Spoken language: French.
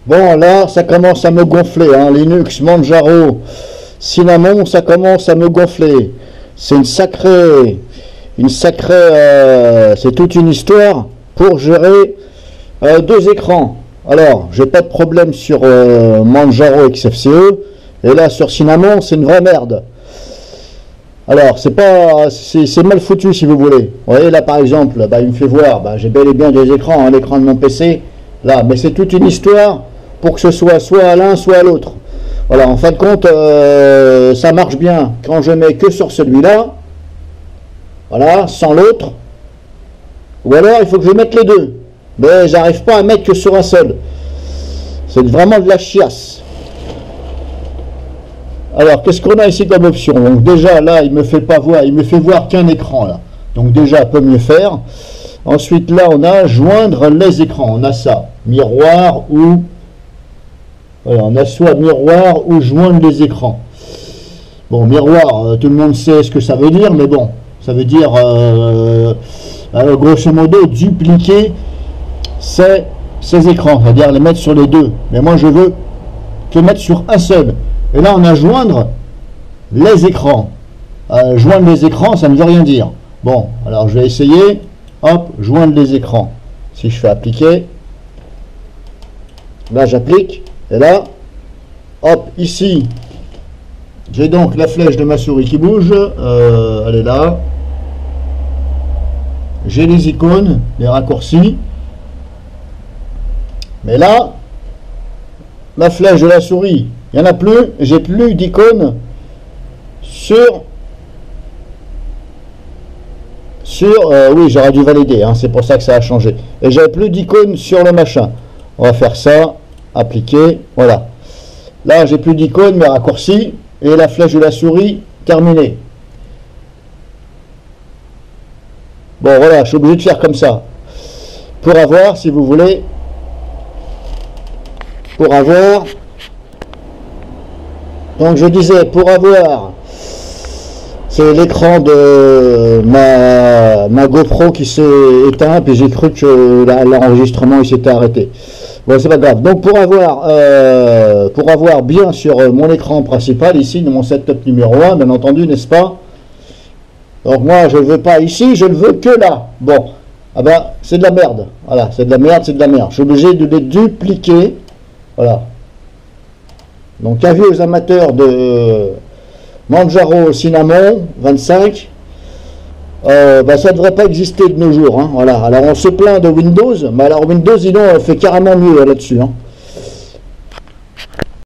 Bon, là, ça commence à me gonfler, hein. Linux, Manjaro, Cinnamon, ça commence à me gonfler. C'est c'est toute une histoire pour gérer deux écrans. Alors, j'ai pas de problème sur Manjaro XFCE, et là sur Cinnamon, c'est une vraie merde. Alors, c'est mal foutu si vous voulez. Vous voyez là par exemple, bah, il me fait voir, bah, j'ai bel et bien des écrans, hein, l'écran de mon PC, là, mais c'est toute une histoire pour que ce soit à l'un, soit à l'autre. Voilà, en fin de compte, ça marche bien quand je mets que sur celui-là, voilà, sans l'autre, ou alors il faut que je mette les deux, mais j'arrive pas à mettre que sur un seul. C'est vraiment de la chiasse. Alors, qu'est-ce qu'on a ici comme option? Donc déjà, là, il me fait pas voir, il me fait voir qu'un écran, là. Donc déjà, peut mieux faire. Ensuite, là, on a joindre les écrans. On a ça, miroir ou... Voilà, on a soit miroir ou joindre les écrans. Bon, miroir, tout le monde sait ce que ça veut dire, mais bon, ça veut dire, grosso modo, dupliquer ces écrans, c'est-à-dire les mettre sur les deux. Mais moi, je veux que mettre sur un seul. Et là, on a joindre les écrans. Joindre les écrans, ça ne veut rien dire. Bon, alors je vais essayer. Hop, joindre les écrans. Si je fais appliquer, là j'applique. Et là, hop, ici, j'ai donc la flèche de ma souris qui bouge. Elle est là. J'ai les icônes, les raccourcis. Mais là, la flèche de la souris, il n'y en a plus, j'ai plus d'icônes sur oui, j'aurais dû valider, hein, c'est pour ça que ça a changé. Et j'avais plus d'icônes sur le machin. On va faire ça, appliquer, voilà. Là, j'ai plus d'icônes, mais raccourcis, et la flèche de la souris, terminée. Bon, voilà, je suis obligé de faire comme ça. Pour avoir, si vous voulez, donc je disais, pour avoir, c'est l'écran de ma GoPro qui s'est éteint, puis j'ai cru que l'enregistrement il s'était arrêté. Bon, c'est pas grave. Donc pour avoir bien sur mon écran principal, ici, de mon setup numéro 1, bien entendu, n'est-ce pas? Donc moi, je ne veux pas ici, je ne veux que là. Bon, ah ben, c'est de la merde. Voilà, c'est de la merde, c'est de la merde. Je suis obligé de les dupliquer. Voilà. Donc, avis aux amateurs de Manjaro Cinnamon 25, bah, ça ne devrait pas exister de nos jours. Hein, voilà. Alors, on se plaint de Windows, mais alors Windows, il fait carrément mieux là-dessus. Hein.